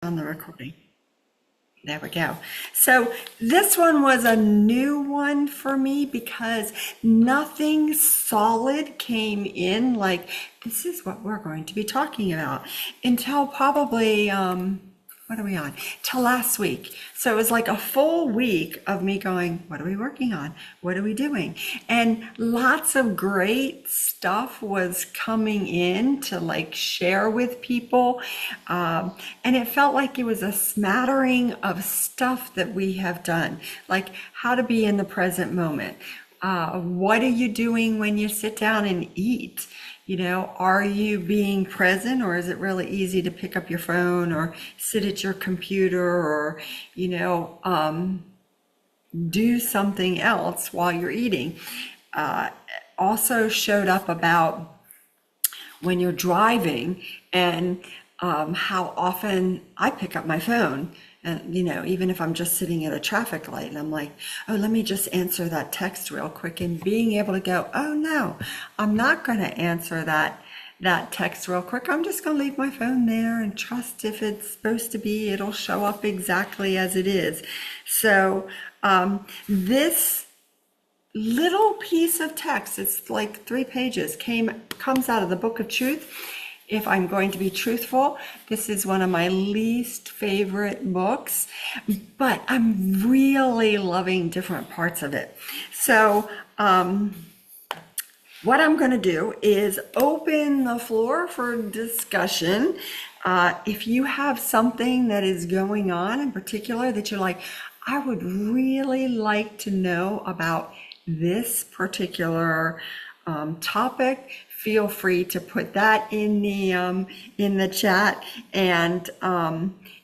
on the recording. There we go. So this one was a new one for me because nothing solid came in like this is what we're going to be talking about until probably what are we on? Till last week. So it was like a full week of me going, what are we working on? What are we doing? And lots of great stuff was coming in to like share with people. And it felt like it was a smattering of stuff that we have done, like how to be in the present moment. What are you doing when you sit down and eat? You know, are you being present, or is it really easy to pick up your phone or sit at your computer or, you know, do something else while you're eating? Also showed up about when you're driving and how often I pick up my phone. And, you know, even if I'm just sitting at a traffic light and I'm like, oh, let me just answer that text real quick, and being able to go, oh no, I'm not going to answer that text real quick. I'm just going to leave my phone there and trust if it's supposed to be, it'll show up exactly as it is. So this little piece of text, it's like 3 pages, comes out of the Book of Truth. If I'm going to be truthful, this is one of my least favorite books, but I'm really loving different parts of it. So what I'm going to do is open the floor for discussion. If you have something that is going on in particular that you're like, I would really like to know about this particular topic, feel free to put that in the chat. And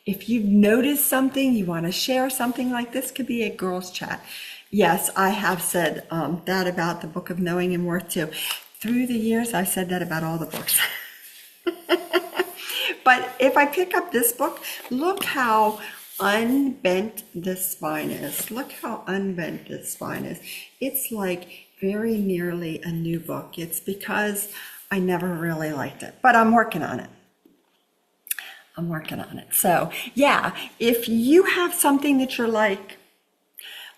if you've noticed something, you want to share something like this, could be a girls' chat. Yes, I have said that about the Book of Knowing and Worth too. Through the years, I've said that about all the books. But if I pick up this book, look how unbent this spine is. Look how unbent this spine is. It's like very nearly a new book. It's because I never really liked it, but I'm working on it. So yeah, if you have something that you're like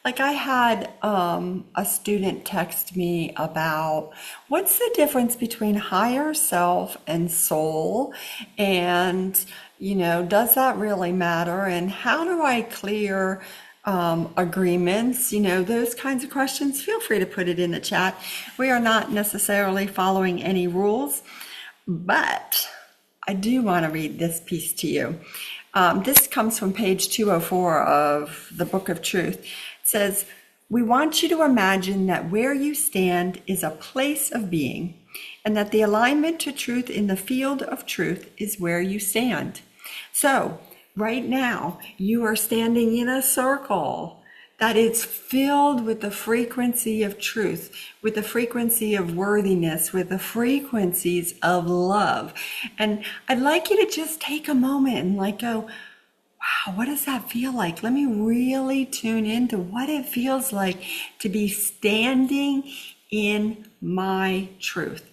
I had a student text me about what's the difference between higher self and soul, and you know, does that really matter, and how do I clear agreements, you know, those kinds of questions. Feel free to put it in the chat. We are not necessarily following any rules, but I do want to read this piece to you. This comes from page 204 of the Book of Truth. It says, we want you to imagine that where you stand is a place of being, and that the alignment to truth in the field of truth is where you stand. So right now, you are standing in a circle that is filled with the frequency of truth, with the frequency of worthiness, with the frequencies of love. And I'd like you to just take a moment and like go, wow, what does that feel like? Let me really tune into what it feels like to be standing in my truth.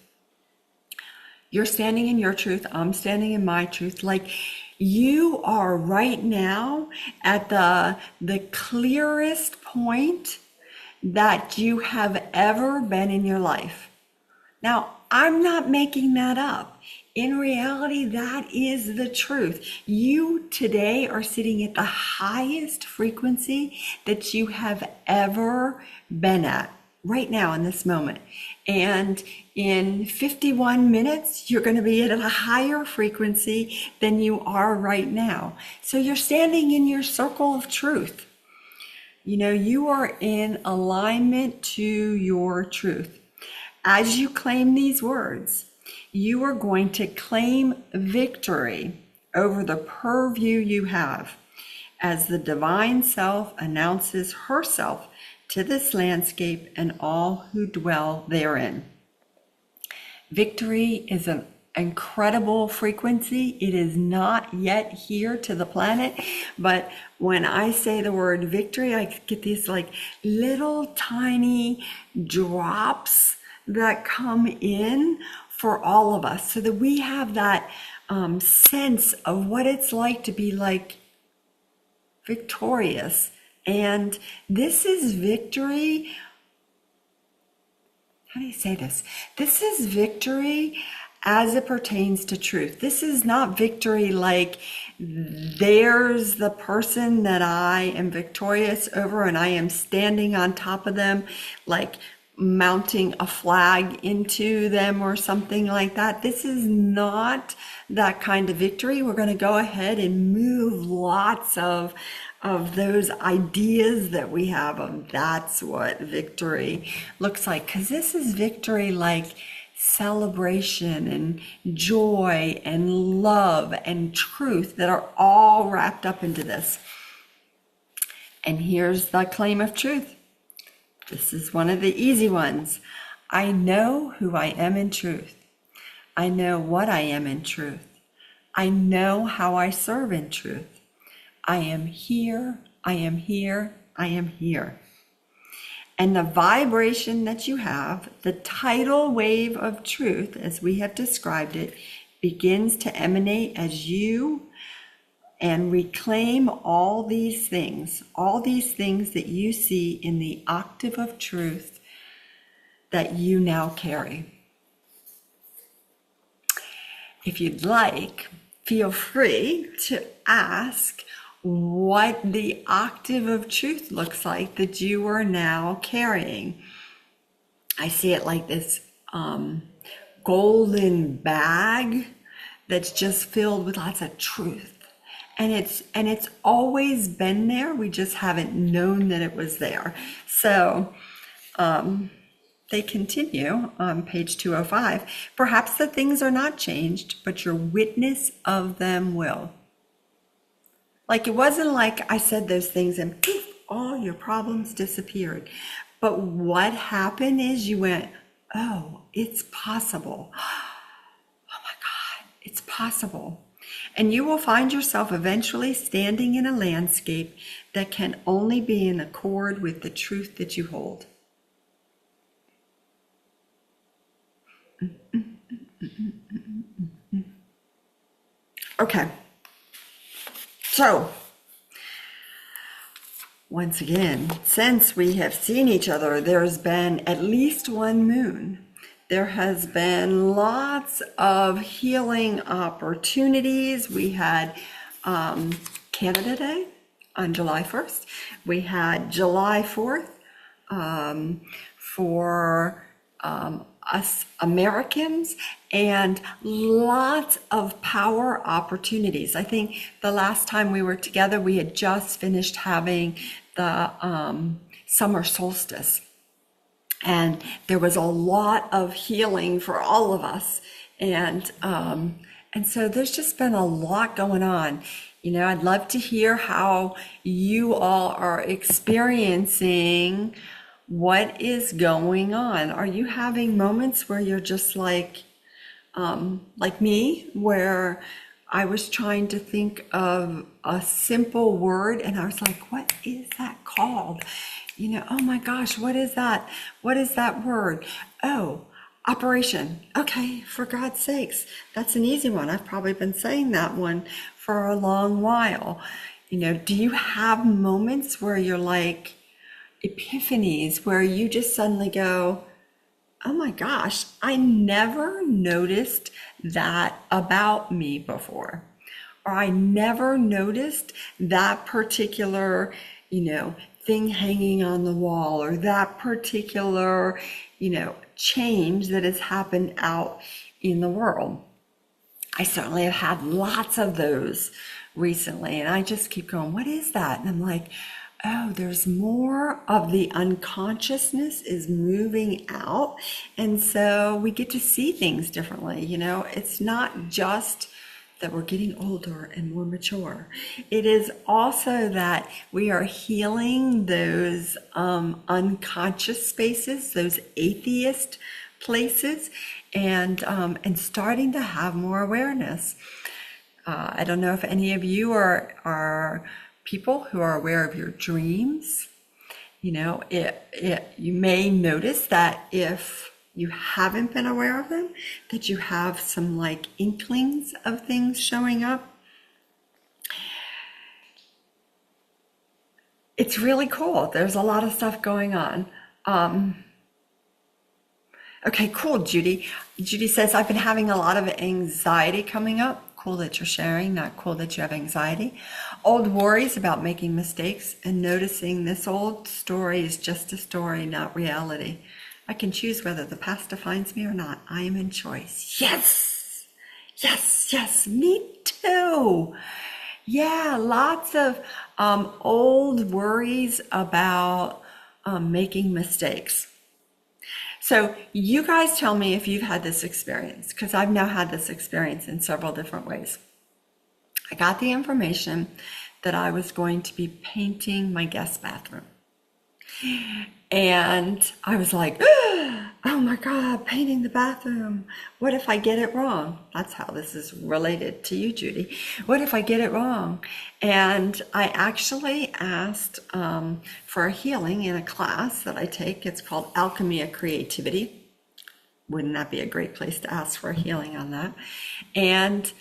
You're standing in your truth. I'm standing in my truth. Like, you are right now at the clearest point that you have ever been in your life. Now, I'm not making that up. In reality, that is the truth. You today are sitting at the highest frequency that you have ever been at right now in this moment. And in 51 minutes, you're going to be at a higher frequency than you are right now. So you're standing in your circle of truth. You know, you are in alignment to your truth. As you claim these words, you are going to claim victory over the purview you have as the divine self announces herself to this landscape and all who dwell therein. Victory is an incredible frequency. It is not yet here to the planet, but when I say the word victory, I get these like little tiny drops that come in for all of us, so that we have that sense of what it's like to be like victorious. And this is victory. How do you say this? This is victory as it pertains to truth. This is not victory like there's the person that I am victorious over and I am standing on top of them, like mounting a flag into them or something like that. This is not that kind of victory. We're going to go ahead and move lots of those ideas that we have of that's what victory looks like, because this is victory like celebration and joy and love and truth that are all wrapped up into this. And here's the claim of truth. This is one of the easy ones. I know who I am in truth. I know what I am in truth. I know how I serve in truth. I am here, I am here, I am here. And the vibration that you have, the tidal wave of truth, as we have described it, begins to emanate as you and reclaim all these things that you see in the octave of truth that you now carry. If you'd like, feel free to ask what the octave of truth looks like that you are now carrying. I see it like this golden bag that's just filled with lots of truth. And it's always been there. We just haven't known that it was there. So they continue on page 205. Perhaps the things are not changed, but your witness of them will. Like it wasn't like I said those things and poof, all your problems disappeared. But what happened is you went, oh, it's possible. Oh my God, it's possible. And you will find yourself eventually standing in a landscape that can only be in accord with the truth that you hold. Okay. So, once again, since we have seen each other, there's been at least one moon. There has been lots of healing opportunities. We had Canada Day on July 1st. We had July 4th for us Americans, and lots of power opportunities. I think the last time we were together, we had just finished having the summer solstice. And there was a lot of healing for all of us. And so there's just been a lot going on. You know, I'd love to hear how you all are experiencing what is going on. Are you having moments where you're just like me, where I was trying to think of a simple word and I was like, what is that called? You know, oh my gosh, what is that? What is that word? Oh, operation. Okay, for God's sakes, that's an easy one. I've probably been saying that one for a long while. You know, do you have moments where you're like, epiphanies, where you just suddenly go, oh my gosh, I never noticed that about me before, or I never noticed that particular, thing hanging on the wall, or that particular, change that has happened out in the world. I certainly have had lots of those recently, and I just keep going, what is that? And I'm like, oh, there's more of the unconsciousness is moving out. And so we get to see things differently. It's not just that we're getting older and more mature. It is also that we are healing those unconscious spaces, those atheist places, and starting to have more awareness. I don't know if any of you are people who are aware of your dreams. You may notice that if you haven't been aware of them, that you have some like inklings of things showing up. It's really cool. There's a lot of stuff going on. Okay, cool, Judy. Judy says, I've been having a lot of anxiety coming up. Cool that you're sharing, not cool that you have anxiety. Old worries about making mistakes and noticing this old story is just a story, not reality. I can choose whether the past defines me or not. I am in choice. Yes, yes, yes, me too. Yeah, lots of old worries about making mistakes. So you guys tell me if you've had this experience, because I've now had this experience in several different ways. I got the information that I was going to be painting my guest bathroom. And I was like, oh my God, painting the bathroom. What if I get it wrong? That's how this is related to you, Judy. What if I get it wrong? And I actually asked for a healing in a class that I take. It's called Alchemy of Creativity. Wouldn't that be a great place to ask for a healing on that? And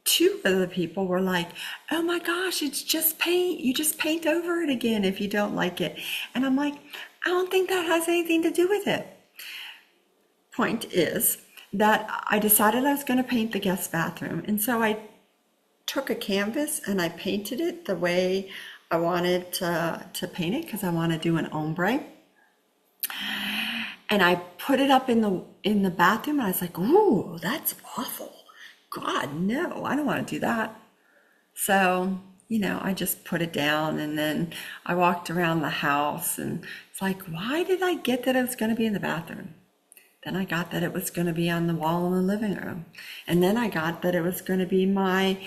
two of the people were like, oh my gosh, it's just paint. You just paint over it again if you don't like it. And I'm like, I don't think that has anything to do with it. Point is that I decided I was going to paint the guest bathroom. And so I took a canvas and I painted it the way I wanted to paint it, because I want to do an ombre. And I put it up in the bathroom, and I was like, ooh, that's awful. God, no, I don't want to do that. So, I just put it down, and then I walked around the house, and it's like, why did I get that it was going to be in the bathroom? Then I got that it was going to be on the wall in the living room. And then I got that it was going to be my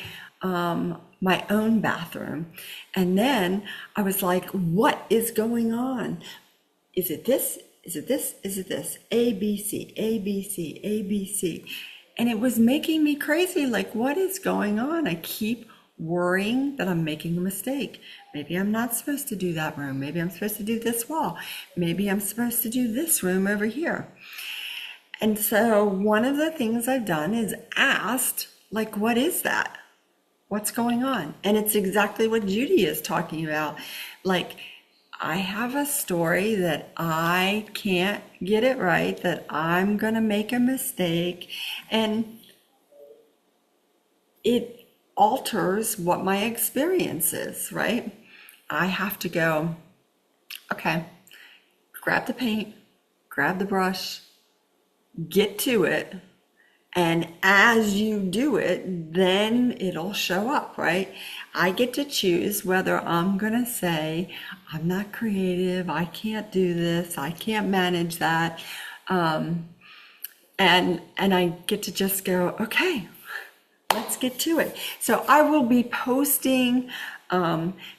own bathroom. And then I was like, what is going on? Is it this? Is it this? Is it this? A, B, C, A, B, C, A, B, C. And it was making me crazy. Like, what is going on? I keep worrying that I'm making a mistake. Maybe I'm not supposed to do that room. Maybe I'm supposed to do this wall. Maybe I'm supposed to do this room over here. And so one of the things I've done is asked, like, what is that? What's going on? And it's exactly what Judy is talking about. Like, I have a story that I can't get it right, that I'm going to make a mistake, and it alters what my experience is, right? I have to go, okay, grab the paint, grab the brush, get to it. And as you do it, then it'll show up, right? I get to choose whether I'm going to say, I'm not creative, I can't do this, I can't manage that. And I get to just go, okay, let's get to it. So I will be posting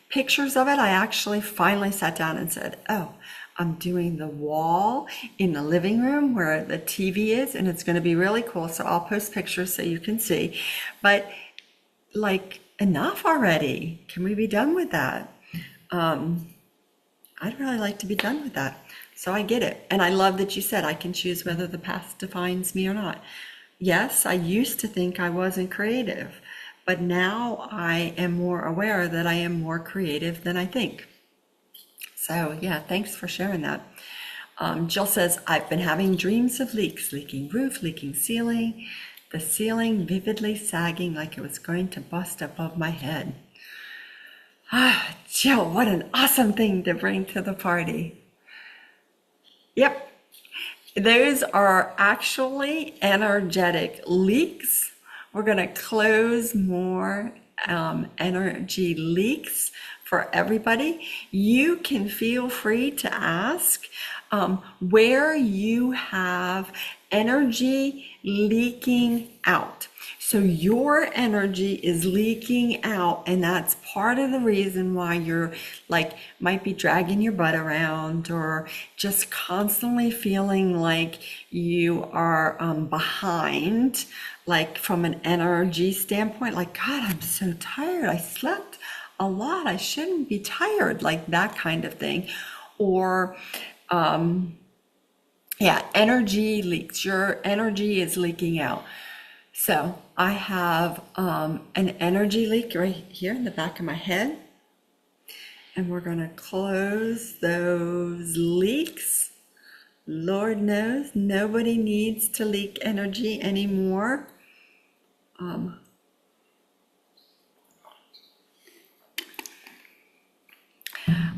pictures of it. I actually finally sat down and said, oh, I'm doing the wall in the living room where the TV is, and it's going to be really cool. So I'll post pictures so you can see. But like, enough already. Can we be done with that? I'd really like to be done with that. So I get it. And I love that you said I can choose whether the past defines me or not. Yes, I used to think I wasn't creative, but now I am more aware that I am more creative than I think. So yeah, thanks for sharing that. Jill says, I've been having dreams of leaks, leaking roof, leaking ceiling, the ceiling vividly sagging like it was going to bust above my head. Ah, Jill, what an awesome thing to bring to the party. Yep, those are actually energetic leaks. We're going to close more energy leaks for everybody. You can feel free to ask where you have energy leaking out. So your energy is leaking out, and that's part of the reason why you're like might be dragging your butt around, or just constantly feeling like you are behind, like from an energy standpoint, like, God, I'm so tired. I slept a lot. I shouldn't be tired, like that kind of thing. Or Yeah, energy leaks. Your energy is leaking out. So I have an energy leak right here in the back of my head. And we're going to close those leaks. Lord knows nobody needs to leak energy anymore.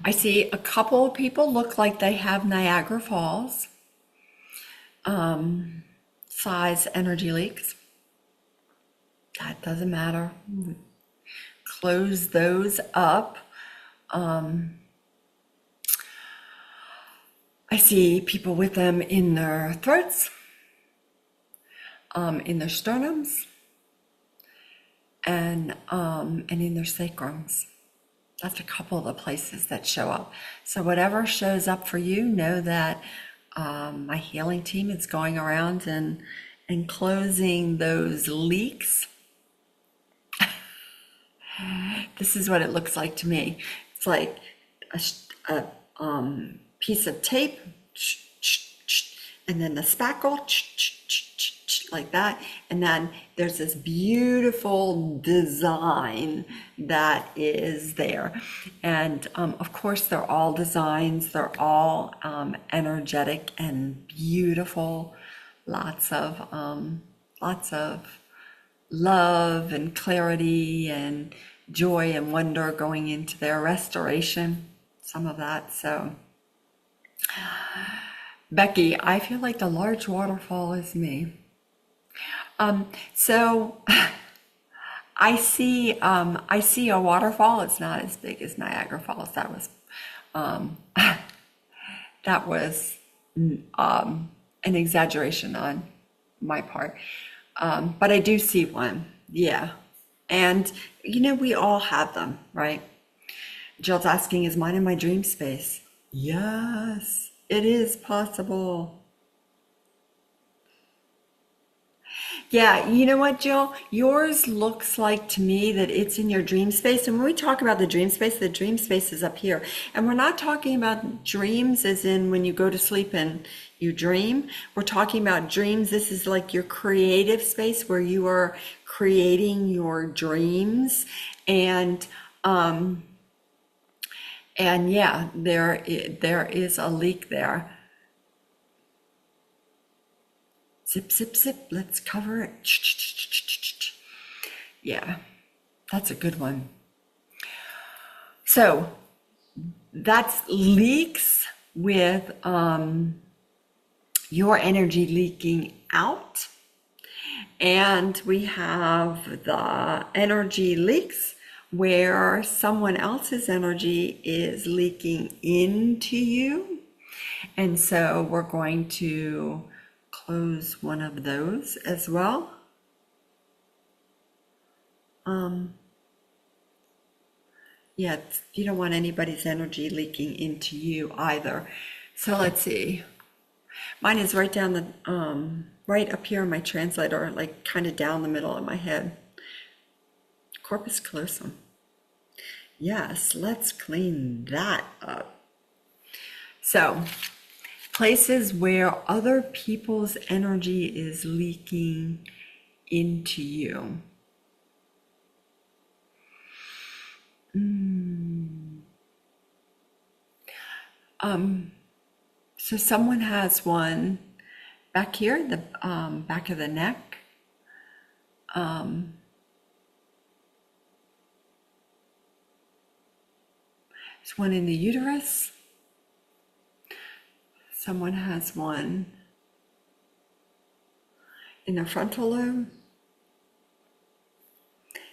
I see a couple of people look like they have Niagara Falls size energy leaks. That doesn't matter. Close those up. I see people with them in their throats, in their sternums, and in their sacrums. That's a couple of the places that show up. So whatever shows up for you, know that my healing team is going around and closing those leaks. This is what it looks like to me. It's like a piece of tape, and then the spackle, like that. And then there's this beautiful design that is there. And of course, they're all designs. They're all energetic and beautiful. Lots of love and clarity and joy and wonder going into their restoration. Some of that. So, Becky, I feel like the large waterfall is me. So I see a waterfall. It's not as big as Niagara Falls. That was an exaggeration on my part. But I do see one. Yeah. And we all have them, right? Jill's asking, is mine in my dream space? Yes, it is possible. Yeah, you know what, Jill? Yours looks like to me that it's in your dream space. And when we talk about the dream space is up here. And we're not talking about dreams as in when you go to sleep and you dream. We're talking about dreams. This is like your creative space where you are creating your dreams. And yeah, there is a leak there. Zip, zip, zip. Let's cover it. Yeah, that's a good one. So that's leaks with your energy leaking out. And we have the energy leaks where someone else's energy is leaking into you. And so we're going to close one of those as well. Yeah, you don't want anybody's energy leaking into you either. So let's see. Mine is right down the, right up here in my translator, like kind of down the middle of my head. Corpus callosum. Yes, let's clean that up. So, places where other people's energy is leaking into you. So someone has one back here, the back of the neck. There's one in the uterus. Someone has one in the frontal lobe.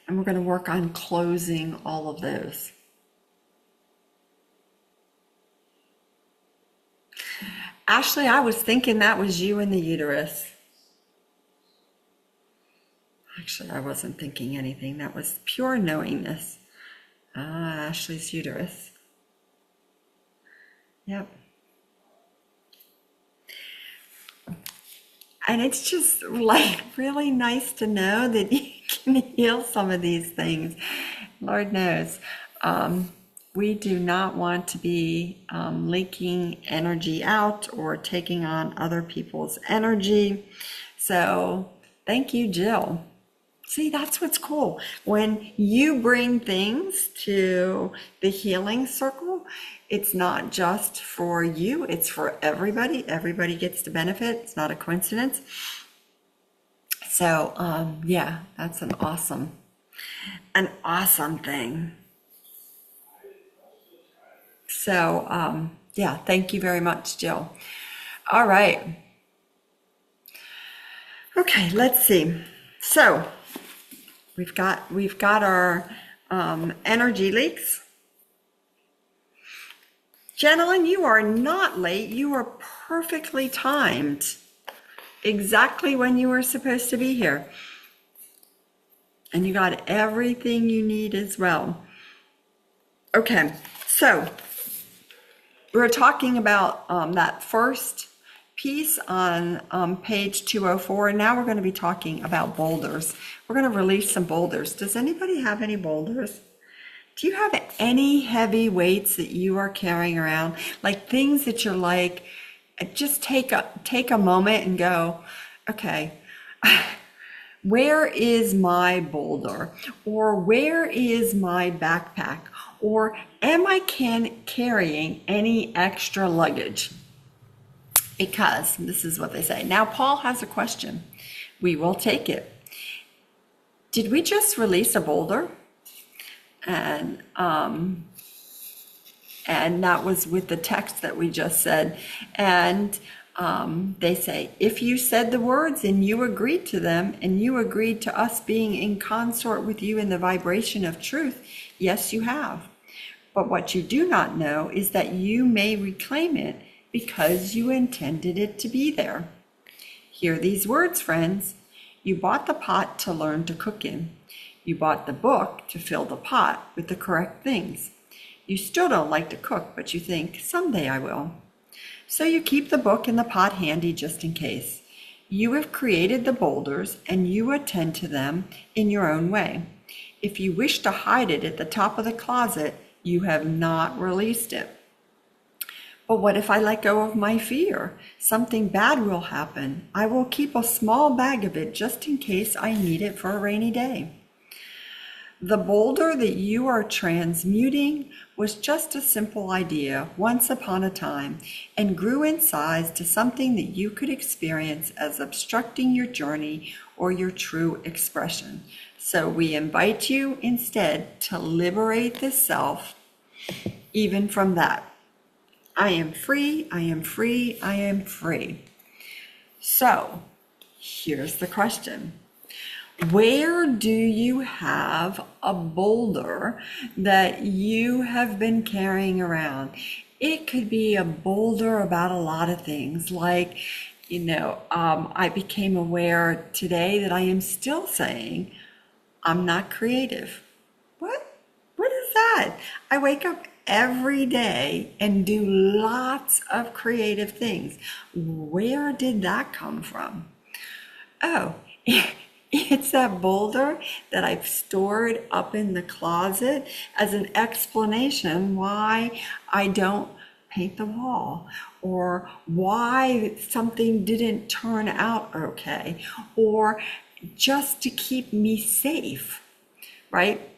And we're going to work on closing all of those. Ashley, I was thinking that was you in the uterus. Actually, I wasn't thinking anything. That was pure knowingness. Ashley's uterus. Yep. And it's just like really nice to know that you can heal some of these things. Lord knows. We do not want to be leaking energy out or taking on other people's energy. So thank you, Jill. See, that's what's cool. When you bring things to the healing circle, it's not just for you, it's for everybody. Everybody gets to benefit. It's not a coincidence. So, yeah, that's an awesome thing. So, yeah, thank you very much, Jill. All right. Okay, let's see. So, we've got our energy leaks. Gentlemen, you are not late. You are perfectly timed. Exactly when you were supposed to be here. And you got everything you need as well. Okay, so we're talking about that first piece on page 204. And now we're going to be talking about boulders. We're going to release some boulders. Does anybody have any boulders? Do you have any heavy weights that you are carrying around? Like things that you're like, just take a moment and go, okay, where is my boulder? Or where is my backpack? Or am I carrying any extra luggage? Because this is what they say. Now, Paul has a question. We will take it. Did we just release a boulder? And that was with the text that we just said. And they say, if you said the words and you agreed to them and you agreed to us being in consort with you in the vibration of truth, yes, you have. But what you do not know is that you may reclaim it because you intended it to be there. Hear these words, friends. You bought the pot to learn to cook in. You bought the book to fill the pot with the correct things. You still don't like to cook, but you think, someday I will. So you keep the book and the pot handy just in case. You have created the boulders and you attend to them in your own way. If you wish to hide it at the top of the closet, you have not released it. But what if I let go of my fear? Something bad will happen. I will keep a small bag of it just in case I need it for a rainy day. The boulder that you are transmuting was just a simple idea once upon a time and grew in size to something that you could experience as obstructing your journey or your true expression. So we invite you instead to liberate the self even from that. I am free, I am free, I am free. So here's the question. Where do you have a boulder that you have been carrying around? It could be a boulder about a lot of things, like, I became aware today that I am still saying, I'm not creative. What? What is that? I wake up every day and do lots of creative things. Where did that come from? Oh, it's that boulder that I've stored up in the closet as an explanation why I don't paint the wall, or why something didn't turn out okay, or just to keep me safe, right?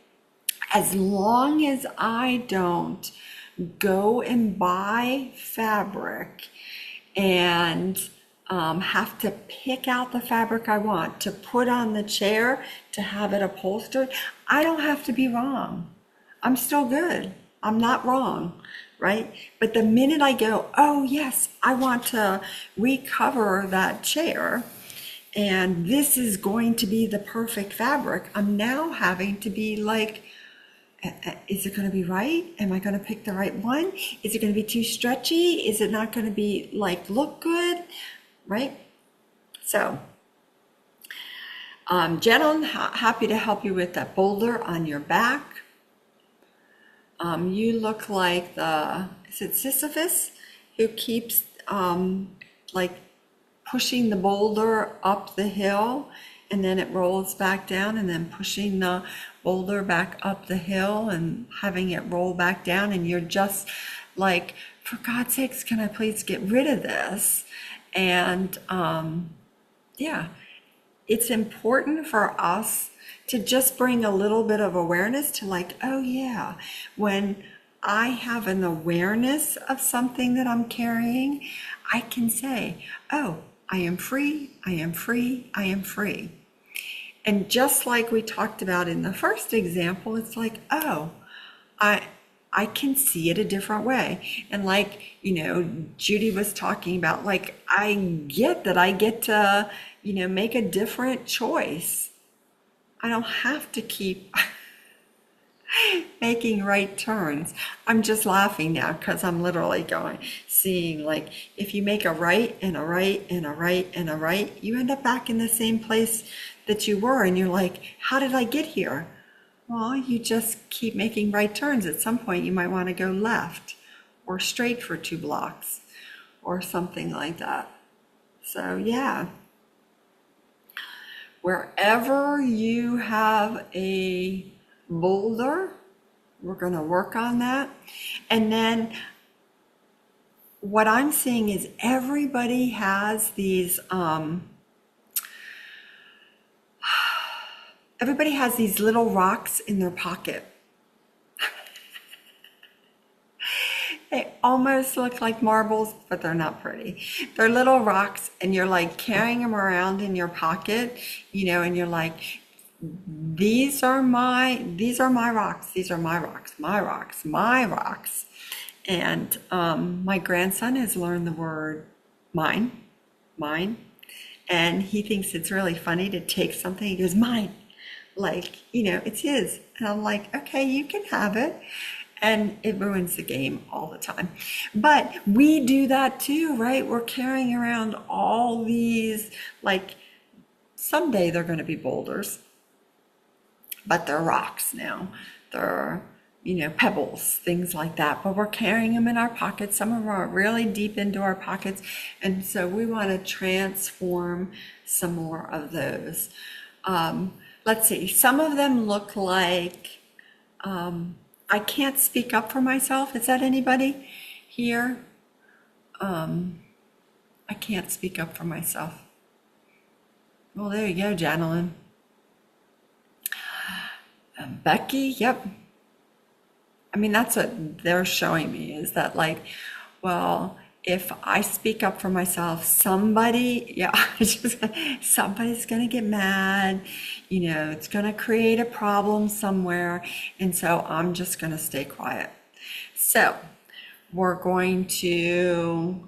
As long as I don't go and buy fabric and have to pick out the fabric I want to put on the chair to have it upholstered, I don't have to be wrong. I'm still good. I'm not wrong, right? But the minute I go, oh yes, I want to recover that chair, and this is going to be the perfect fabric, I'm now having to be like, is it going to be right? Am I going to pick the right one? Is it going to be too stretchy? Is it not going to be look good? Right? So, Jen, I'm happy to help you with that boulder on your back. You look like is it Sisyphus, who keeps pushing the boulder up the hill, and then it rolls back down, and then pushing the boulder back up the hill and having it roll back down, and you're just like, for God's sakes, can I please get rid of this? And yeah, it's important for us to just bring a little bit of awareness to like, oh yeah, when I have an awareness of something that I'm carrying, I can say, oh, I am free, I am free, I am free. And just like we talked about in the first example, it's like, oh, I can see it a different way. And like, Judy was talking about, like, I get that I get to, make a different choice. I don't have to keep making right turns. I'm just laughing now because I'm literally seeing like, if you make a right and a right and a right and a right, you end up back in the same place that you were. And you're like, how did I get here? Well, you just keep making right turns. At some point, you might want to go left or straight for 2 blocks or something like that. So yeah, wherever you have a boulder, we're going to work on that. And then what I'm seeing is everybody has these little rocks in their pocket. They almost look like marbles, but they're not pretty. They're little rocks, and you're like carrying them around in your pocket, and you're like, these are my rocks. These are my rocks, my rocks, my rocks. And my grandson has learned the word mine, and he thinks it's really funny to take something. He goes, mine, like, it's his. And I'm like, okay, you can have it. And it ruins the game all the time. But we do that too, right? We're carrying around all these, like, someday they're going to be boulders, but they're rocks now. They're, pebbles, things like that. But we're carrying them in our pockets. Some of them are really deep into our pockets. And so we want to transform some more of those. Let's see. Some of them look like, I can't speak up for myself. Is that anybody here? I can't speak up for myself. Well, there you go, Janelyn. Becky, yep. I mean, that's what they're showing me, is that like, well, if I speak up for myself, somebody's going to get mad, it's going to create a problem somewhere. And so I'm just going to stay quiet. So we're going to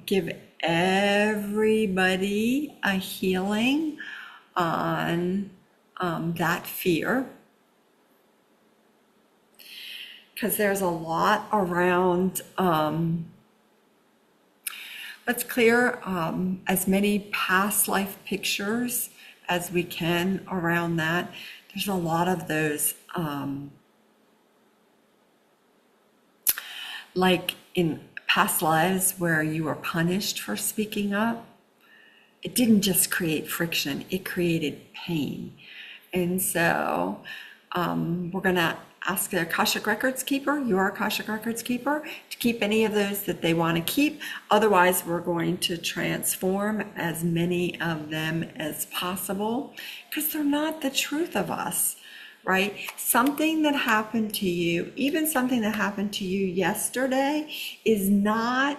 give everybody a healing on that fear. Because there's a lot around, let's clear as many past life pictures as we can around that. There's a lot of those, like in past lives where you were punished for speaking up. It didn't just create friction, it created pain. And so we're going to ask the Akashic Records keeper, your Akashic Records keeper, to keep any of those that they want to keep. Otherwise, we're going to transform as many of them as possible, because they're not the truth of us, right? Something that happened to you, even something that happened to you yesterday, is not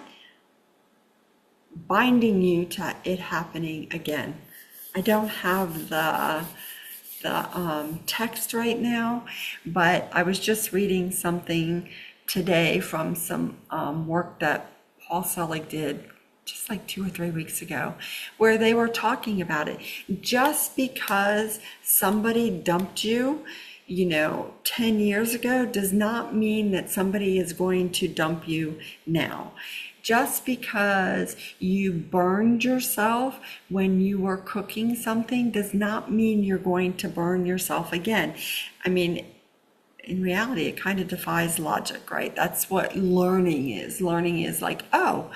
binding you to it happening again. I don't have the text right now, but I was just reading something today from some work that Paul Selig did just like 2 or 3 weeks ago, where they were talking about it. Just because somebody dumped you, 10 years ago does not mean that somebody is going to dump you now. Just because you burned yourself when you were cooking something does not mean you're going to burn yourself again. I mean, in reality, it kind of defies logic, right? That's what learning is. Learning is like, oh,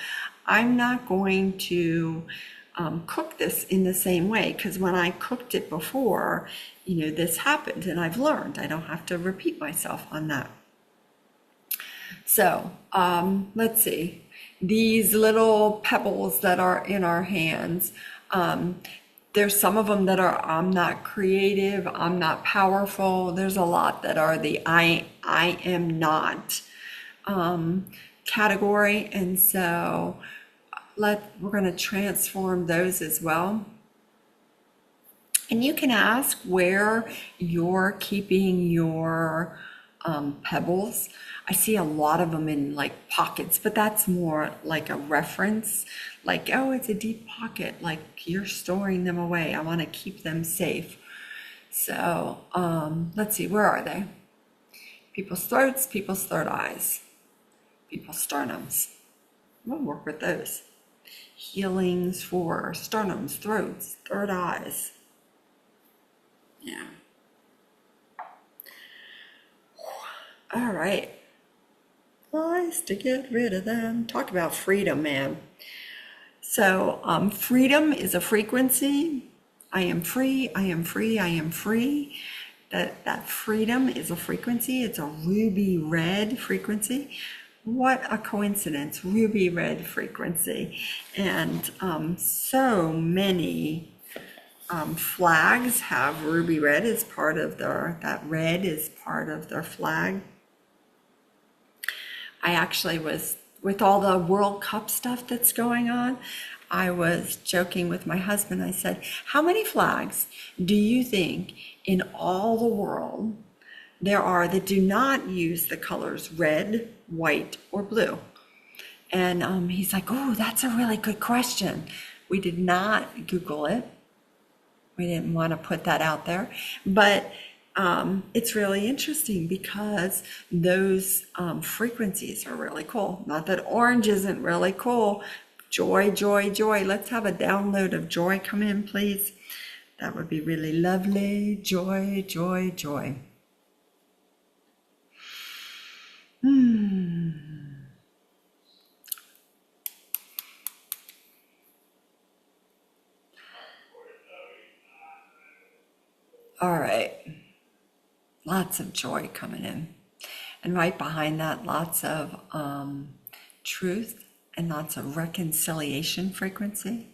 I'm not going to cook this in the same way, because when I cooked it before, this happened, and I've learned. I don't have to repeat myself on that. So let's see. These little pebbles that are in our hands, there's some of them that are, I'm not creative, I'm not powerful. There's a lot that are the I am not category. And so we're going to transform those as well. And you can ask where you're keeping your pebbles. I see a lot of them in like pockets, but that's more like a reference. Like, oh, it's a deep pocket. Like you're storing them away. I want to keep them safe. So let's see, where are they? People's throats, people's third eyes, people's sternums. We'll work with those. Healings for sternums, throats, third eyes. Yeah. All right. Nice to get rid of them. Talk about freedom, man. So freedom is a frequency. I am free, I am free, I am free. That freedom is a frequency. It's a ruby red frequency. What a coincidence, ruby red frequency. And so many flags have ruby red as part of that red is part of their flag. I actually was, with all the World Cup stuff that's going on, I was joking with my husband. I said, how many flags do you think in all the world there are that do not use the colors red, white, or blue? And he's like, oh, that's a really good question. We did not Google it. We didn't want to put that out there. But it's really interesting because those frequencies are really cool. Not that orange isn't really cool. Joy, joy, joy. Let's have a download of joy come in, please. That would be really lovely. Joy, joy, joy. All right. Lots of joy coming in. And right behind that, lots of truth and lots of reconciliation frequency.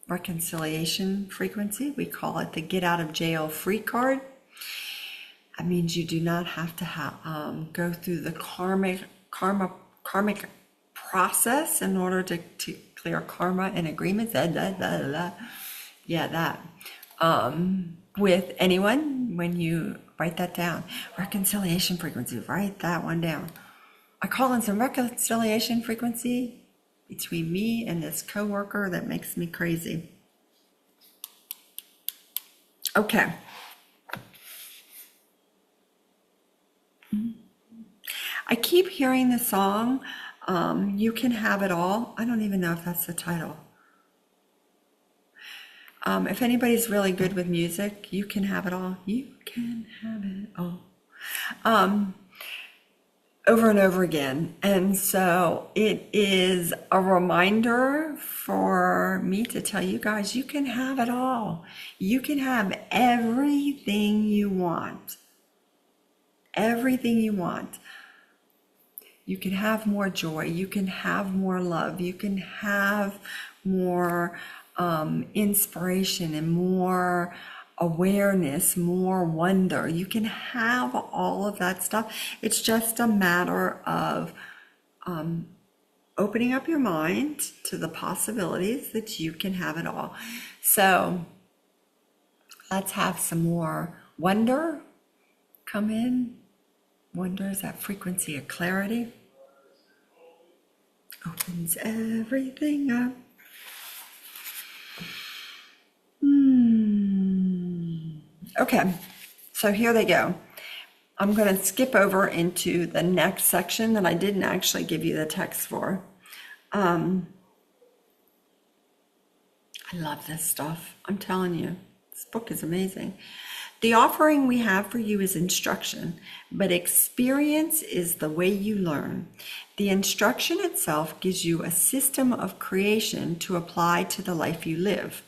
Reconciliation frequency, we call it the get out of jail free card. That means you do not have to go through the karmic process in order to clear karma and agreements. Yeah, that. With anyone, when you write that down, reconciliation frequency, write that one down. I call in some reconciliation frequency between me and this coworker that makes me crazy. Okay. I keep hearing the song, You Can Have It All. I don't even know if that's the title. If anybody's really good with music, you can have it all. You can have it all. Over and over again. And so it is a reminder for me to tell you guys, you can have it all. You can have everything you want. Everything you want. You can have more joy. You can have more love. You can have more inspiration and more awareness, more wonder. You can have all of that stuff. It's just a matter of opening up your mind to the possibilities that you can have it all. So let's have some more wonder come in. Wonder is that frequency of clarity. Opens everything up. Okay, so here they go. I'm going to skip over into the next section that I didn't actually give you the text for. I love this stuff. I'm telling you, this book is amazing. The offering we have for you is instruction, but experience is the way you learn. The instruction itself gives you a system of creation to apply to the life you live,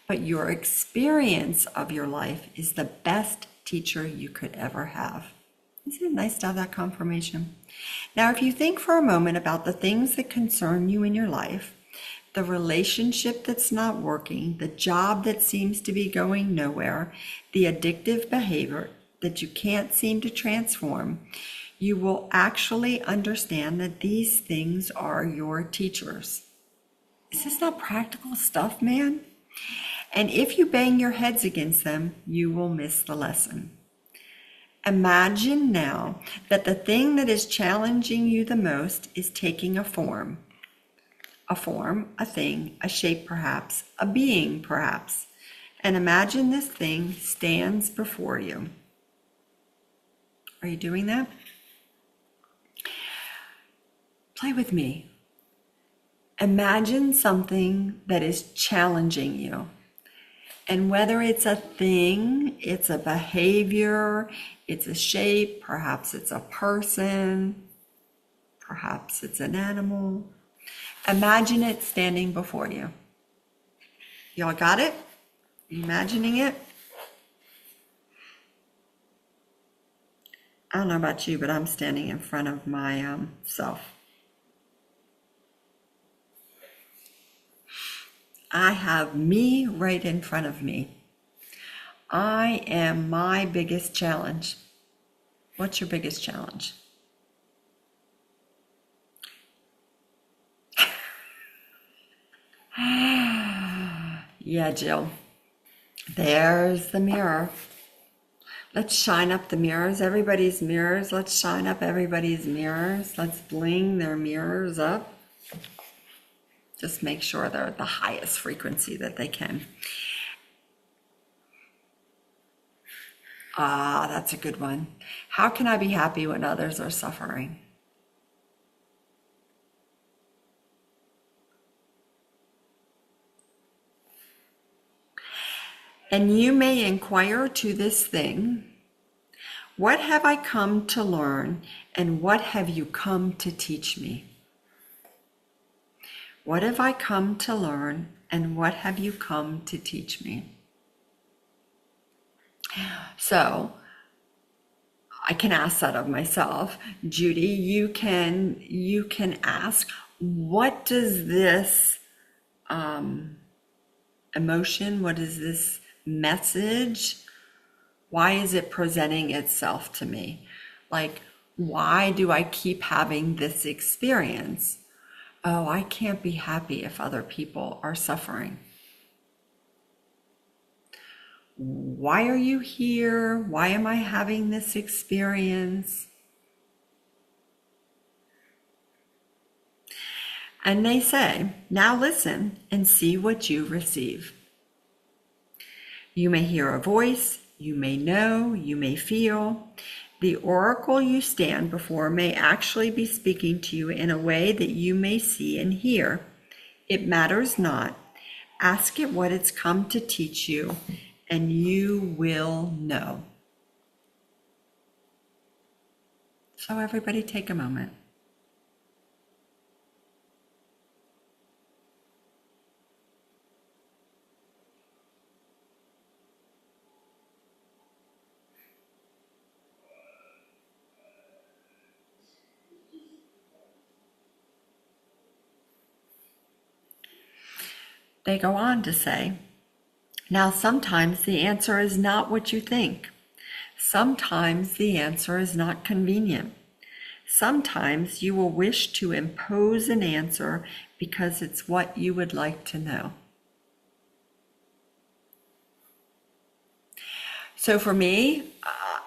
but your experience of your life is the best teacher you could ever have. Isn't it nice to have that confirmation? Now, if you think for a moment about the things that concern you in your life, the relationship that's not working, the job that seems to be going nowhere, the addictive behavior that you can't seem to transform, you will actually understand that these things are your teachers. Is this not practical stuff, man? And if you bang your heads against them, you will miss the lesson. Imagine now that the thing that is challenging you the most is taking a form, a thing, a shape perhaps, a being perhaps. And imagine this thing stands before you. Are you doing that? Play with me. Imagine something that is challenging you. And whether it's a thing, it's a behavior, it's a shape, perhaps it's a person, perhaps it's an animal. Imagine it standing before you. Y'all got it? Imagining it? I don't know about you, but I'm standing in front of my self. I have me right in front of me. I am my biggest challenge. What's your biggest challenge? Yeah, Jill. There's the mirror. Let's shine up the mirrors, everybody's mirrors. Let's shine up everybody's mirrors. Let's bling their mirrors up. Just make sure they're at the highest frequency that they can. Ah, that's a good one. How can I be happy when others are suffering? And you may inquire to this thing, what have I come to learn, and what have you come to teach me? What have I come to learn, and what have you come to teach me? So I can ask that of myself. Judy, you can ask, what does this emotion, what is this message, why is it presenting itself to me? Like, why do I keep having this experience? Oh, I can't be happy if other people are suffering. Why are you here? Why am I having this experience? And they say, now listen and see what you receive. You may hear a voice, you may know, you may feel. The oracle you stand before may actually be speaking to you in a way that you may see and hear. It matters not. Ask it what it's come to teach you, and you will know. So everybody take a moment. They go on to say, now sometimes the answer is not what you think. Sometimes the answer is not convenient. Sometimes you will wish to impose an answer because it's what you would like to know. So for me,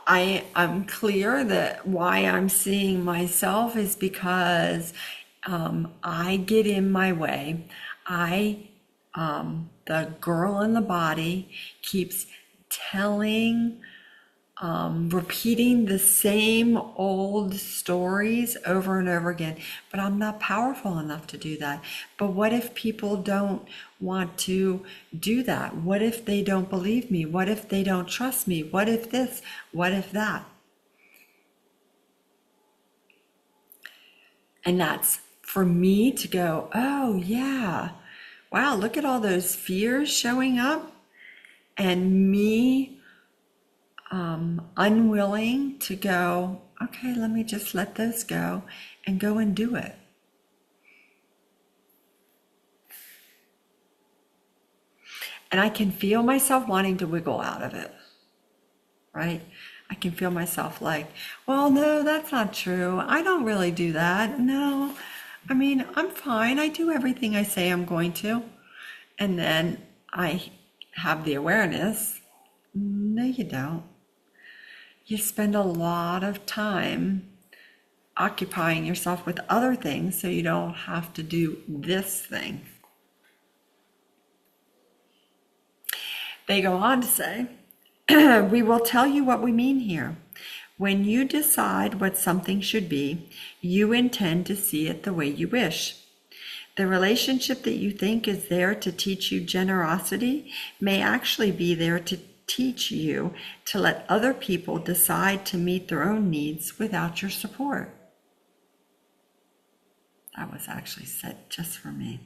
I'm clear that why I'm seeing myself is because I get in my way. The girl in the body keeps telling repeating the same old stories over and over again. But I'm not powerful enough to do that. But what if people don't want to do that? What if they don't believe me? What if they don't trust me? What if this? What if that? And that's for me to go, oh yeah, wow, look at all those fears showing up, and me unwilling to go, okay, let me just let those go and go and do it. And I can feel myself wanting to wiggle out of it, right? I can feel myself like, well, no, that's not true. I don't really do that. No, I mean, I'm fine. I do everything I say I'm going to. And then I have the awareness, no, you don't. You spend a lot of time occupying yourself with other things so you don't have to do this thing. They go on to say, we will tell you what we mean here. When you decide what something should be, you intend to see it the way you wish. The relationship that you think is there to teach you generosity may actually be there to teach you to let other people decide to meet their own needs without your support. That was actually said just for me.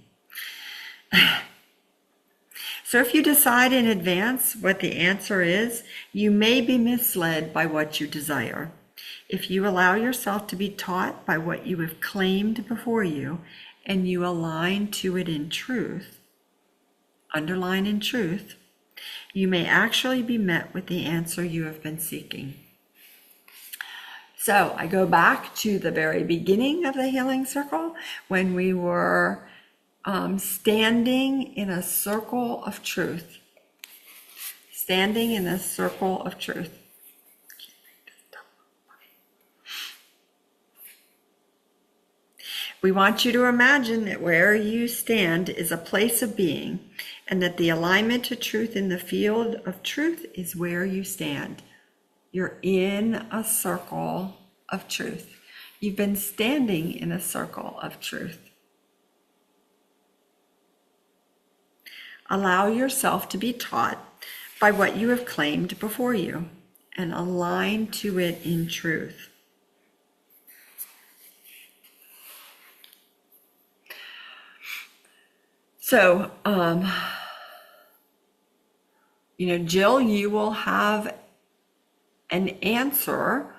So if you decide in advance what the answer is, you may be misled by what you desire. If you allow yourself to be taught by what you have claimed before you, and you align to it in truth, underline in truth, you may actually be met with the answer you have been seeking. So I go back to the very beginning of the healing circle when we were standing in a circle of truth. Standing in a circle of truth. We want you to imagine that where you stand is a place of being, and that the alignment to truth in the field of truth is where you stand. You're in a circle of truth. You've been standing in a circle of truth. Allow yourself to be taught by what you have claimed before you, and align to it in truth. So, Jill, you will have an answer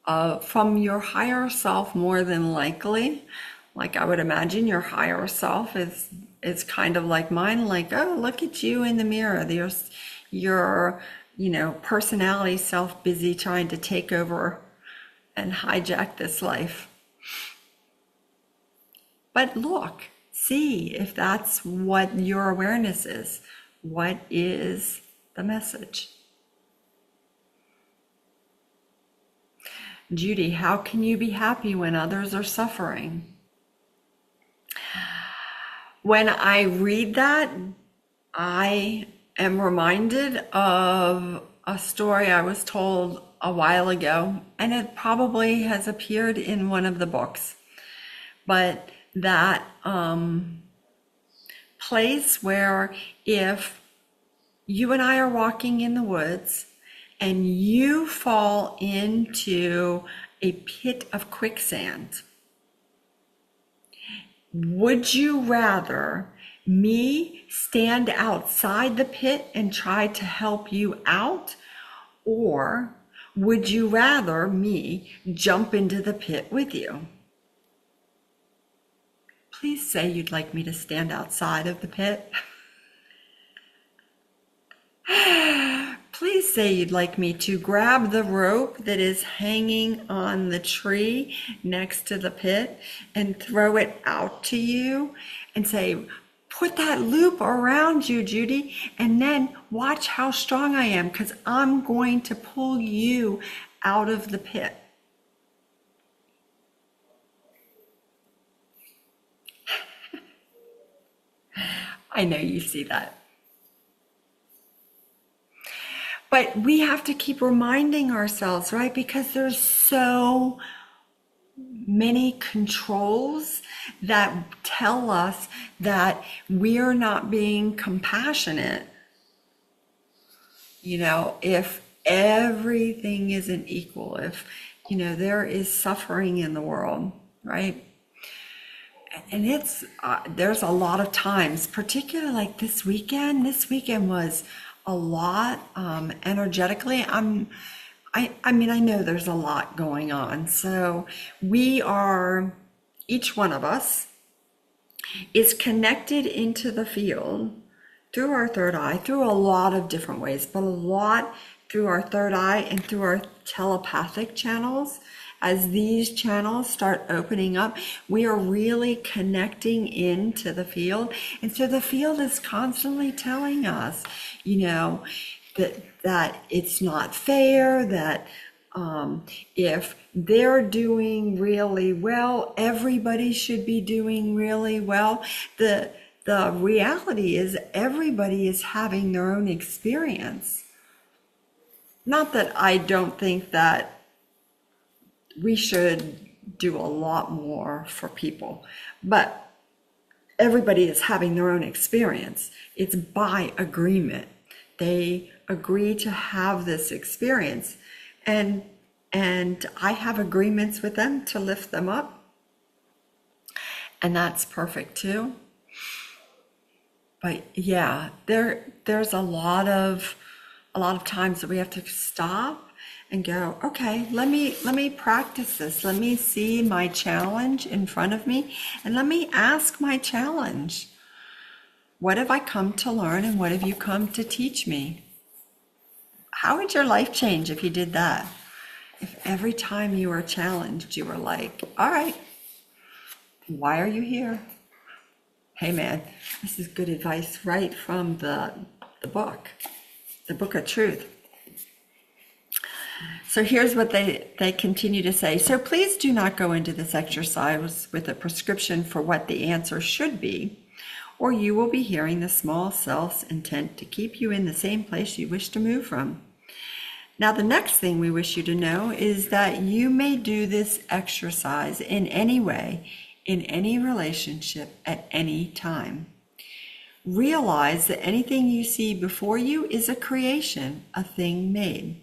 from your higher self more than likely. Like I would imagine your higher self is kind of like mine, like, oh, look at you in the mirror. There's your, personality self busy trying to take over and hijack this life. But look, see if that's what your awareness is. What is the message? Judy, how can you be happy when others are suffering? When I read that, I am reminded of a story I was told a while ago, and it probably has appeared in one of the books. But that place where if you and I are walking in the woods and you fall into a pit of quicksand, would you rather me stand outside the pit and try to help you out? Or would you rather me jump into the pit with you? Please say you'd like me to stand outside of the pit. Please say you'd like me to grab the rope that is hanging on the tree next to the pit and throw it out to you and say, put that loop around you, Judy, and then watch how strong I am, because I'm going to pull you out of the pit. I know you see that. But we have to keep reminding ourselves, right? Because there's so many controls that tell us that we're not being compassionate. If everything isn't equal, if, there is suffering in the world, right? And there's a lot of times, particularly like this weekend. This weekend was a lot energetically. I mean, I know there's a lot going on. So each one of us is connected into the field through our third eye, through a lot of different ways, but a lot through our third eye and through our telepathic channels. As these channels start opening up, we are really connecting into the field. And so the field is constantly telling us, that it's not fair, that if they're doing really well, everybody should be doing really well. The reality is everybody is having their own experience. Not that I don't think that we should do a lot more for people, but everybody is having their own experience. It's by agreement. They agree to have this experience, and I have agreements with them to lift them up, and that's perfect too. But yeah, there's a lot of times that we have to stop and go, okay, let me practice this. Let me see my challenge in front of me, and let me ask my challenge. What have I come to learn, and what have you come to teach me? How would your life change if you did that? If every time you were challenged, you were like, all right, why are you here? Hey man, this is good advice right from the book of truth. So here's what they continue to say. So please do not go into this exercise with a prescription for what the answer should be, or you will be hearing the small self's intent to keep you in the same place you wish to move from. Now, the next thing we wish you to know is that you may do this exercise in any way, in any relationship, at any time. Realize that anything you see before you is a creation, a thing made.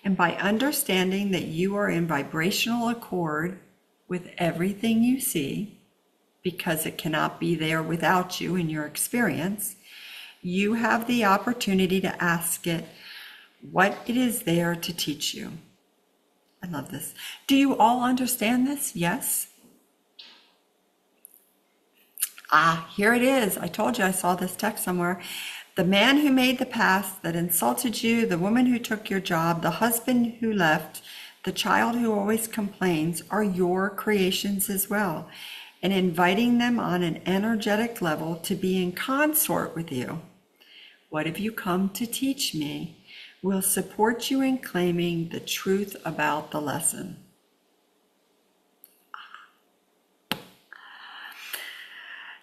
And by understanding that you are in vibrational accord with everything you see, because it cannot be there without you in your experience, you have the opportunity to ask it what it is there to teach you. I love this. Do you all understand this? Yes? Here it is. I told you I saw this text somewhere. The man who made the past that insulted you, the woman who took your job, the husband who left, the child who always complains are your creations as well. And inviting them on an energetic level to be in consort with you. What have you come to teach me? Will support you in claiming the truth about the lesson.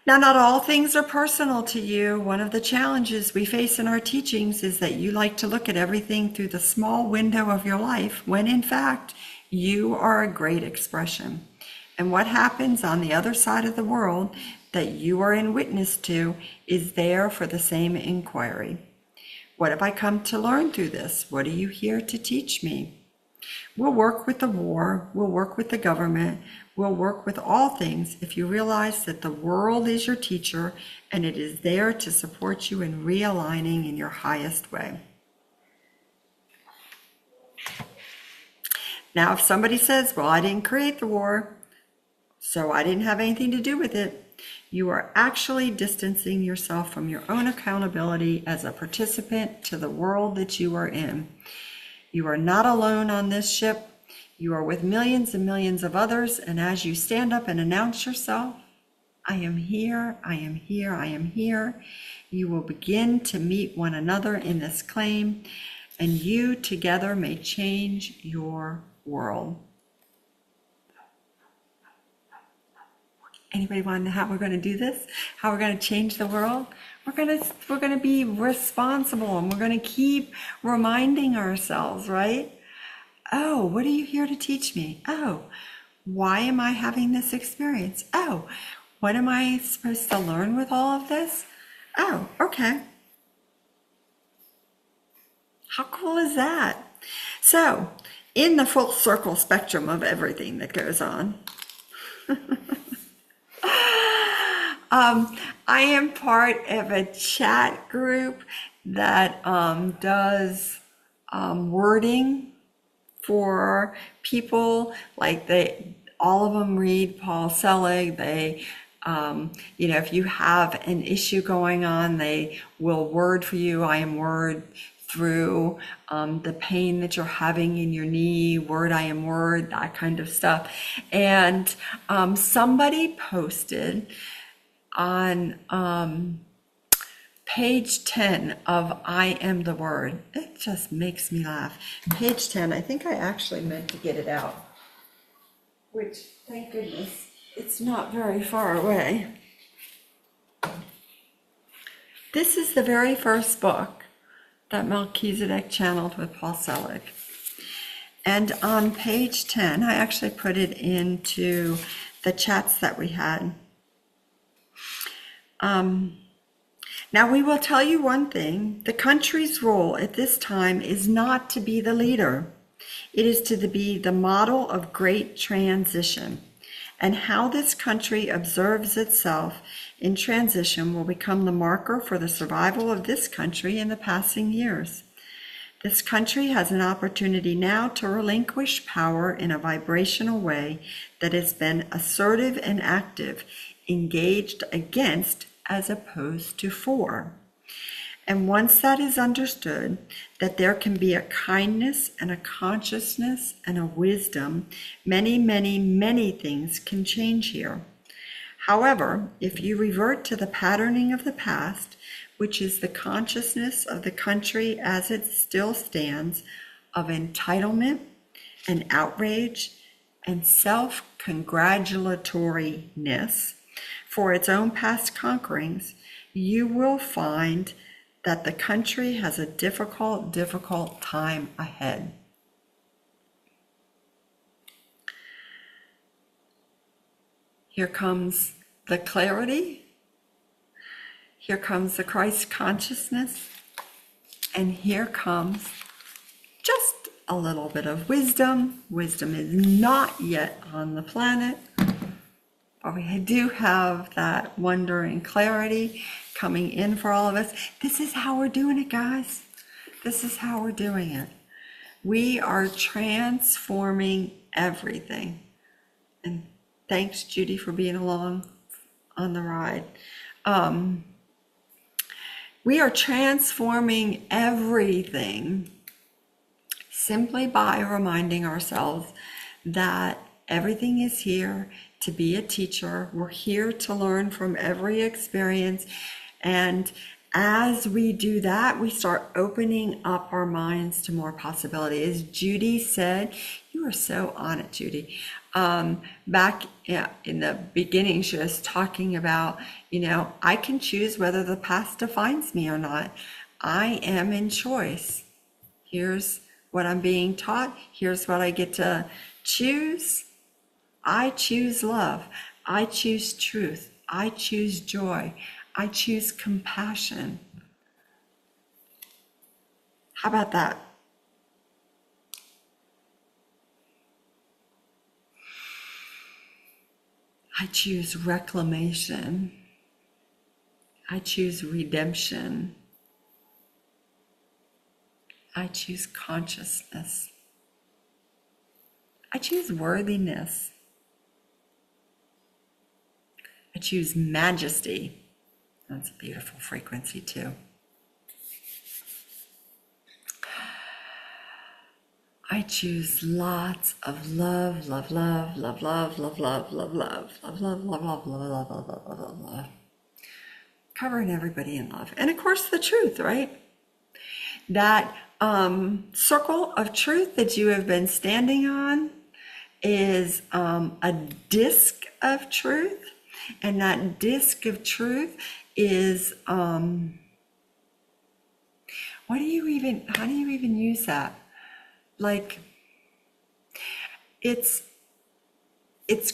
Now, not all things are personal to you. One of the challenges we face in our teachings is that you like to look at everything through the small window of your life, when in fact, you are a great expression. And what happens on the other side of the world that you are in witness to is there for the same inquiry. What have I come to learn through this? What are you here to teach me? We'll work with the war, we'll work with the government, we'll work with all things if you realize that the world is your teacher and it is there to support you in realigning in your highest way. Now, if somebody says, well, I didn't create the war, so I didn't have anything to do with it, you are actually distancing yourself from your own accountability as a participant to the world that you are in. You are not alone on this ship. You are with millions and millions of others, and as you stand up and announce yourself, I am here, I am here, I am here, you will begin to meet one another in this claim, and you together may change your world. Anybody want to know how we're going to do this? How we're going to change the world? We're gonna be responsible, and we're gonna keep reminding ourselves, right? Oh, what are you here to teach me? Oh, why am I having this experience? Oh, what am I supposed to learn with all of this? Oh, okay. How cool is that? So, in the full circle spectrum of everything that goes on, I am part of a chat group that does wording for people. Like all of them read Paul Selig. They, if you have an issue going on, they will word for you. I am word through the pain that you're having in your knee, word I am word, that kind of stuff. And somebody posted on page 10 of I Am the Word. It just makes me laugh. Page 10, I think I actually meant to get it out, which, thank goodness, it's not very far away. This is the very first book that Melchizedek channeled with Paul Selig. And on page 10, I actually put it into the chats that we had. Now we will tell you one thing: the country's role at this time is not to be the leader. It is to be the model of great transition. And how this country observes itself in transition will become the marker for the survival of this country in the passing years. This country has an opportunity now to relinquish power in a vibrational way that has been assertive and active, engaged against as opposed to for. And once that is understood, that there can be a kindness and a consciousness and a wisdom, many, many, many things can change here. However, if you revert to the patterning of the past, which is the consciousness of the country as it still stands, of entitlement and outrage and self-congratulatoriness for its own past conquerings, you will find that the country has a difficult, difficult time ahead. Here comes the clarity. Here comes the Christ consciousness. And here comes just a little bit of wisdom. Wisdom is not yet on the planet, but we do have that wonder and clarity coming in for all of us. This is how we're doing it, guys. This is how we're doing it. We are transforming everything. And thanks, Judy, for being along on the ride. We are transforming everything simply by reminding ourselves that everything is here to be a teacher. We're here to learn from every experience. And as we do that, we start opening up our minds to more possibility. As Judy said, you are so on it, Judy. Back in the beginning, she was talking about, I can choose whether the past defines me or not. I am in choice. Here's what I'm being taught. Here's what I get to choose. I choose love. I choose truth. I choose joy. I choose compassion. How about that? I choose reclamation. I choose redemption. I choose consciousness. I choose worthiness. I choose majesty. That's a beautiful frequency too. I choose lots of love, love, love, love, love, love, love, love, love, love, love, love, love, love, love, love, love, love, love. Covering everybody in love. And of course the truth, right? That circle of truth that you have been standing on is a disc of truth. And that disc of truth is, how do you even use that? Like, it's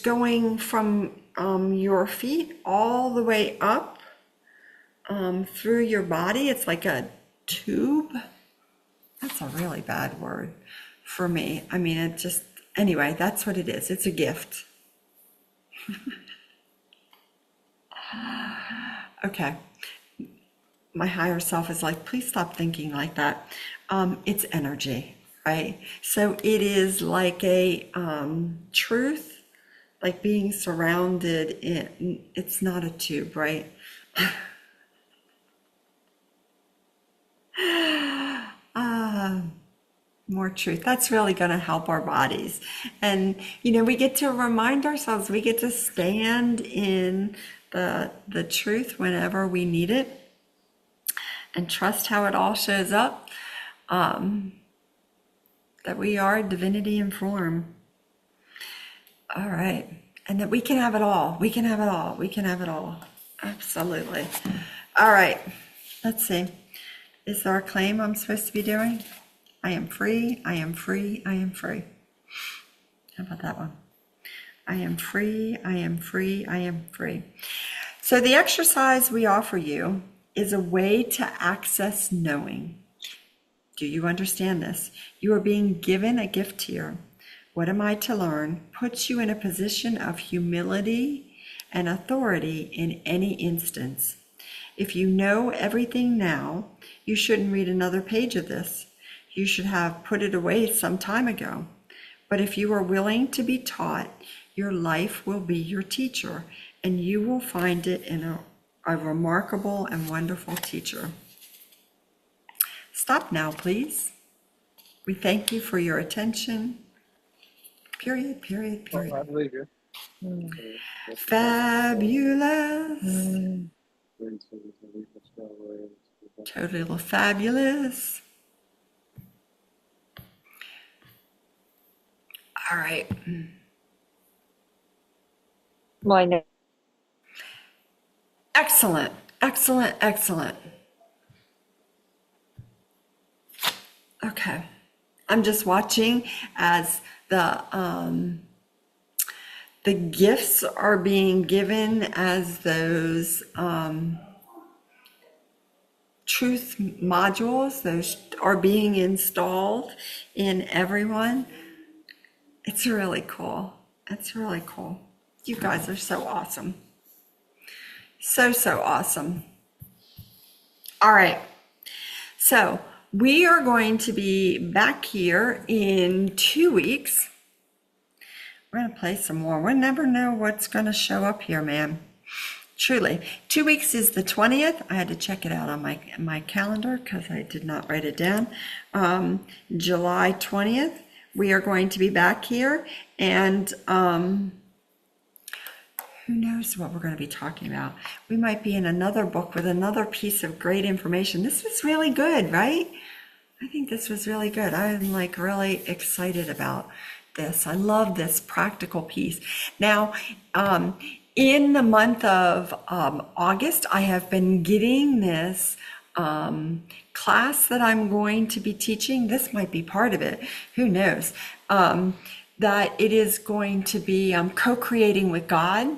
going from your feet all the way up through your body. It's like a tube. That's a really bad word for me. I mean, anyway, that's what it is. It's a gift. Okay. My higher self is like, please stop thinking like that. It's energy, right? So it is like a truth, like being surrounded in, it's not a tube, right? More truth. That's really going to help our bodies. And, we get to remind ourselves, we get to stand in the truth whenever we need it and trust how it all shows up, that we are divinity in form. All right. And that we can have it all. We can have it all. We can have it all. Absolutely. All right. Let's see. Is there a claim I'm supposed to be doing? I am free. I am free. I am free. How about that one? I am free. I am free. I am free. So the exercise we offer you is a way to access knowing. Do you understand this? You are being given a gift here. What am I to learn? Puts you in a position of humility and authority in any instance. If you know everything now, you shouldn't read another page of this. You should have put it away some time ago. But if you are willing to be taught, your life will be your teacher, and you will find it in a remarkable and wonderful teacher. Stop now, please. We thank you for your attention. Period, period, period. I believe you. Fabulous. Totally fabulous. All right. Mine. Excellent, excellent, excellent. Okay. I'm just watching as the gifts are being given as those truth modules, those are being installed in everyone. It's really cool. It's really cool. You guys are so awesome. So awesome. All right. So we are going to be back here in 2 weeks. We're going to play some more. We'll never know what's going to show up here, man. Truly. 2 weeks is the 20th. I had to check it out on my calendar because I did not write it down. July 20th, we are going to be back here. And who knows what we're going to be talking about. We might be in another book with another piece of great information. This was really good, right? I think this was really good. I'm like really excited about this. I love this practical piece. Now, in the month of August, I have been getting this class that I'm going to be teaching. This might be part of it. Who knows? That it is going to be co-creating with God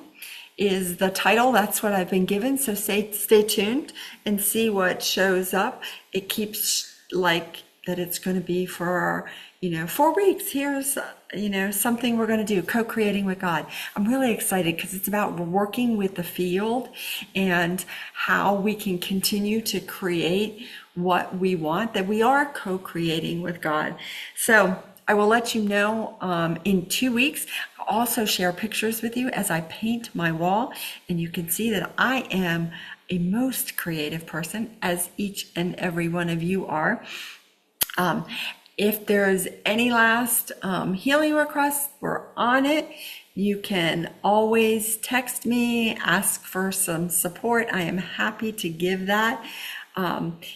is the title. That's what I've been given. So stay tuned and see what shows up. It keeps like that it's going to be for 4 weeks. Here's something we're going to do, co-creating with God. I'm really excited because it's about working with the field and how we can continue to create what we want, that we are co-creating with God. So I will let you know in 2 weeks. I'll also share pictures with you as I paint my wall, and you can see that I am a most creative person, as each and every one of you are. If there's any last healing requests, we're on it. You can always text me, ask for some support. I am happy to give that.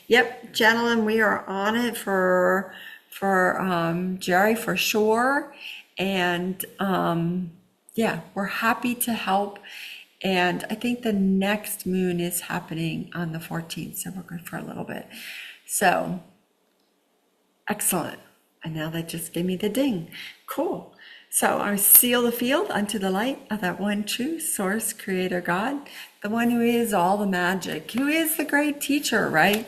Yep, gentlemen, we are on it for Jerry for sure. And yeah, we're happy to help And I think the next moon is happening on the 14th, so we're good for a little bit. So, excellent. And now that just gave me the ding. Cool. So I seal the field unto the light of that one true source, creator God, the one who is all the magic, who is the great teacher, right?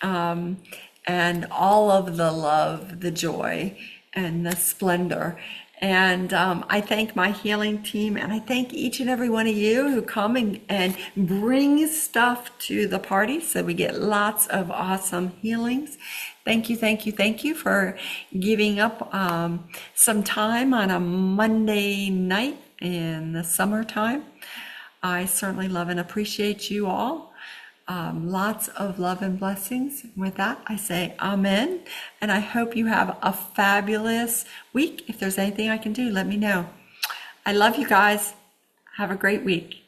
And all of the love, the joy, and the splendor. And I thank my healing team, and I thank each and every one of you who come and bring stuff to the party so we get lots of awesome healings. Thank you, thank you, thank you for giving up some time on a Monday night in the summertime. I certainly love and appreciate you all. Lots of love and blessings. With that, I say amen. And I hope you have a fabulous week. If there's anything I can do, let me know. I love you guys. Have a great week.